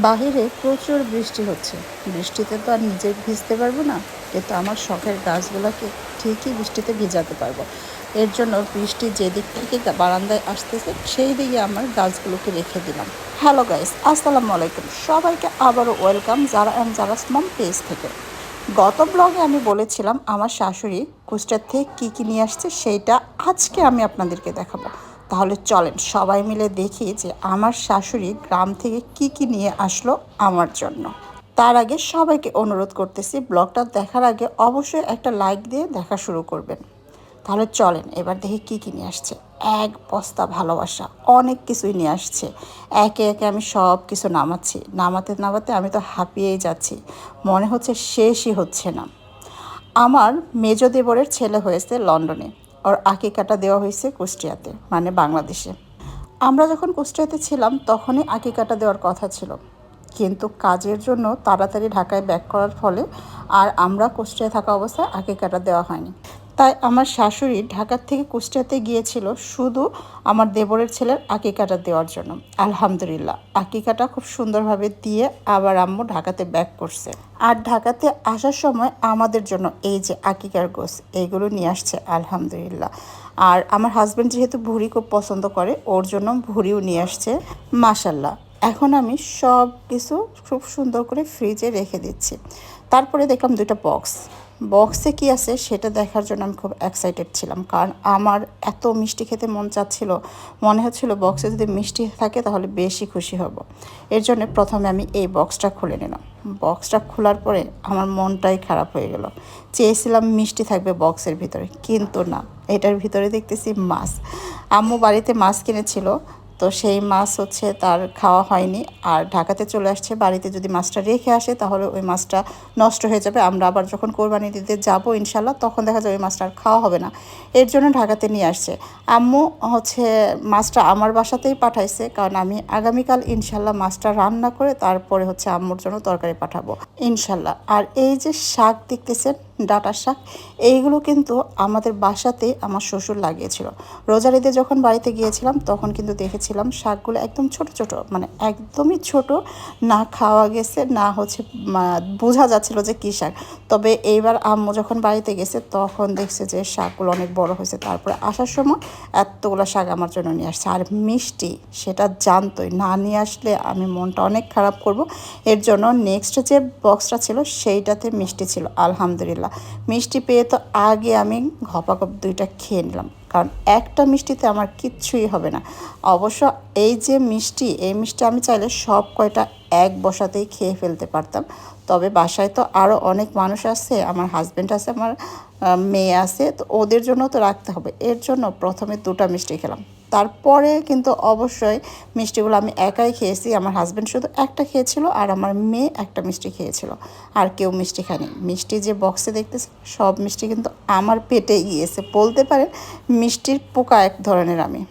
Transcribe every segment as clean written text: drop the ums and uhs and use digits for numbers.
বাহিরে প্রচুর বৃষ্টি হচ্ছে। বৃষ্টিতে তো আর নিজে ভিজতে পারবো না, কিন্তু আমার শখের গাছগুলোকে ঠিকই বৃষ্টিতে ভিজাতে পারবো। এর জন্য বৃষ্টি যেদিক থেকে বারান্দায় আসতেছে সেই দিকে আমার গাছগুলোকে রেখে দিলাম। হ্যালো গাইস, আসসালামু আলাইকুম। সবাইকে আবারও ওয়েলকাম যারা অ্যান্ড যারা মম পেজ থেকে। গত ব্লগে আমি বলেছিলাম আমার শাশুড়ি কুষ্টার থেকে কী নিয়ে আসছে সেইটা আজকে আমি আপনাদেরকে দেখাবো। তাহলে চলেন সবাই মিলে দেখি যে আমার শাশুড়ি গ্রাম থেকে কী নিয়ে আসলো আমার জন্য। তার আগে সবাইকে অনুরোধ করতেছি, ব্লগটা দেখার আগে অবশ্যই একটা লাইক দিয়ে দেখা শুরু করবেন। তাহলে চলেন এবার দেখি কী নিয়ে আসছে। এক বস্তা ভালোবাসা, অনেক কিছুই নিয়ে আসছে। একে একে আমি সব কিছু নামাচ্ছি, নামাতে নামাতে আমি তো হাঁপিয়েই যাচ্ছি, মনে হচ্ছে শেষই হচ্ছে না। আমার মেজ দেবরের ছেলে হয়েছে লন্ডনে, ওর আকিকাটা দেওয়া হয়েছে কুষ্টিয়াতে, মানে বাংলাদেশে। আমরা যখন কুষ্টিয়াতে ছিলাম তখনই আকিকাটা দেওয়ার কথা ছিল, কিন্তু কাজের জন্য তাড়াতাড়ি ঢাকায় ব্যাক করার ফলে আর আমরা কুষ্টিয়ায় থাকা অবস্থায় আকিকাটা দেওয়া হয়নি। তাই আমার শাশুড়ি ঢাকার থেকে কুষ্টিয়াতে গিয়েছিল শুধু আমার দেবরের ছেলের আকিকাটা দেওয়ার জন্য। আলহামদুলিল্লাহ আকিকাটা খুব সুন্দরভাবে দিয়ে আবার আম্মু ঢাকাতে ব্যাক করছে। আর ঢাকাতে আসার সময় আমাদের জন্য এই যে আকিকার গোছ এইগুলো নিয়ে আসছে আলহামদুলিল্লাহ। আর আমার হাজব্যান্ড যেহেতু ভুড়ি খুব পছন্দ করে, ওর জন্য ভুড়িও নিয়ে আসছে মাশাল্লাহ। এখন আমি সব কিছু খুব সুন্দর করে ফ্রিজে রেখে দিচ্ছি। তারপরে দেখলাম দুটো বক্সে কি আছে সেটা দেখার জন্য আমি খুব এক্সাইটেড ছিলাম, কারণ আমার এত মিষ্টি খেতে মন চাচ্ছিল। মনে হচ্ছিল বক্সে যদি মিষ্টি থাকে তাহলে বেশি খুশি হব। এর জন্য প্রথমে আমি এই বক্সটা খুলে নিলাম। বক্সটা খোলার পরে আমার মনটাই খারাপ হয়ে গেল। চেয়েছিলাম মিষ্টি থাকবে বক্সের ভিতরে, কিন্তু না, এটার ভিতরে দেখতেছি মাছ। আম্মু বাড়িতে মাছ কিনেছিল, তো সেই মাছ হচ্ছে তার খাওয়া হয়নি। আর ঢাকাতে চলে আসছে, বাড়িতে যদি মাছটা রেখে আসে তাহলে ওই মাছটা নষ্ট হয়ে যাবে। আমরা আবার যখন কোরবানি দিতে যাব ইনশাল্লাহ তখন দেখা যাবে ওই মাছটা আর খাওয়া হবে না। এর জন্য ঢাকাতে নিয়ে আসছে। আম্মু হচ্ছে মাছটা আমার বাসাতেই পাঠাইছে, কারণ আমি আগামীকাল ইনশাল্লাহ মাছটা রান্না করে তারপরে হচ্ছে আম্মুর জন্য তরকারি পাঠাবো ইনশাল্লাহ। আর এই যে শাক দেখতেছেন, ডাঁটার শাক, এইগুলো কিন্তু আমাদের বাসাতে আমার শ্বশুর লাগিয়েছিল। রোজার ঈদে যখন বাড়িতে গিয়েছিলাম তখন কিন্তু দেখেছিলাম শাকগুলো একদম ছোট ছোট, মানে একদমই ছোট, না খাওয়া গেছে না হচ্ছে বোঝা যাচ্ছিল যে কী শাক। তবে এইবার আম্মু যখন বাড়িতে গেছে তখন দেখছে যে শাকগুলো অনেক বড় হয়েছে। তারপরে আসার সময় এতগুলো শাক আমার জন্য নিয়ে আসছে। আর মিষ্টি সেটা জানতোই, না নিয়ে আসলে আমি মনটা অনেক খারাপ করব। এর জন্য নেক্সট যে বক্সটা ছিল সেইটাতে মিষ্টি ছিল আলহামদুলিল্লাহ। মিষ্টি পেয়ে তো আগে আমি ঘপাঘপ দুইটা খেয়ে নিলাম, কারণ একটা মিষ্টিতে আমার কিচ্ছুই হবে না। অবশ্য এই যে মিষ্টি, এই মিষ্টি আমি চাইলে সব কয়টা এক বসাতেই খেয়ে ফেলতে পারতাম। তবে বাসায় তো আরও অনেক মানুষ আছে, আমার হাজব্যান্ড আছে, আমার মেয়ে আছে, তো ওদের জন্য তো রাখতে হবে। এর জন্য প্রথমে দুটো মিষ্টি খেলাম। তারপরে কিন্তু অবশ্যই মিষ্টিগুলো আমি একাই খেয়েছি, আমার হাজব্যান্ড শুধু একটা খেয়েছিল আর আমার মেয়ে একটা মিষ্টি খেয়েছিল, আর কেউ মিষ্টি খায়নি। মিষ্টি যে বক্সে দেখতেছে সব মিষ্টি কিন্তু আমার পেটে গিয়েছে, বলতে পারেন মিষ্টির পোকা এক ধরনের। আমি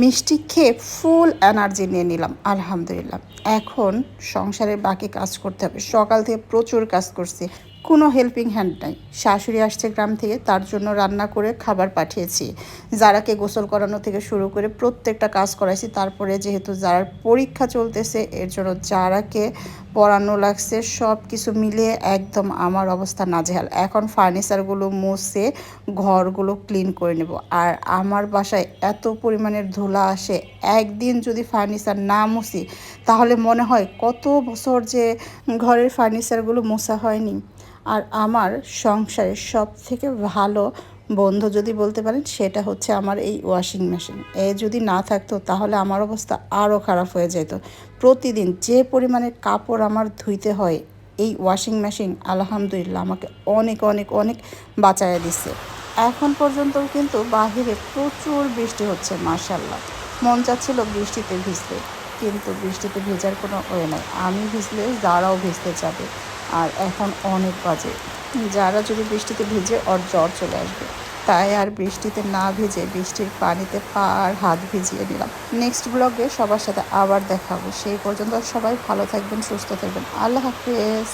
মিষ্টি খেয়ে ফুল এনার্জি নিয়ে নিলাম আলহামদুলিল্লাহ। এখন সংসারের বাকি কাজ করতে হবে। সকাল থেকে প্রচুর কাজ করছি, কোনো হেল্পিং হ্যান্ড নাই। শাশুড়ি আসছে গ্রাম থেকে, তার জন্য রান্না করে খাবার পাঠিয়েছি। যারাকে গোসল করানো থেকে শুরু করে প্রত্যেকটা কাজ করাইছি। তারপরে যেহেতু যারার পরীক্ষা চলতেছে এর জন্য যারাকে পড়ানো লাগছে, সব কিছু মিলিয়ে একদম আমার অবস্থা নাজেহাল। এখন ফার্নিচারগুলো মুছে ঘরগুলো ক্লিন করে নেব। আর আমার বাসায় এত পরিমাণের ধুলা আসে, একদিন যদি ফার্নিচার না মুছি তাহলে মনে হয় কত বছর যে ঘরের ফার্নিচারগুলো মোছা হয়নি। আর আমার সংসারের সব থেকে ভালো বন্ধু যদি বলতে পারেন সেটা হচ্ছে আমার এই ওয়াশিং মেশিন। এ যদি না থাকতো তাহলে আমার অবস্থা আরও খারাপ হয়ে যেত। প্রতিদিন যে পরিমাণে কাপড় আমার ধুইতে হয়, এই ওয়াশিং মেশিন আলহামদুলিল্লাহ আমাকে অনেক অনেক অনেক বাঁচায় দিচ্ছে। এখন পর্যন্ত কিন্তু বাহিরে প্রচুর বৃষ্টি হচ্ছে মাশাল্লাহ। মন চাচ্ছিল বৃষ্টিতে ভিজতে, কিন্তু বৃষ্টিতে ভেজার কোনো ওয়ে নাই। আমি ভিজলে যারাও ভিজতে যাবে। আর এখন অনেক বাজে, যারা যদি বৃষ্টিতে ভিজে ওর জ্বর চলে আসবে। তাই আর বৃষ্টিতে না ভিজে বৃষ্টির পানিতে পা আর হাত ভিজিয়ে নিলাম। নেক্সট ব্লগে সবার সাথে আবার দেখা হবে। সেই পর্যন্ত সবাই ভালো থাকবেন, সুস্থ থাকবেন। আল্লাহ হাফেজ।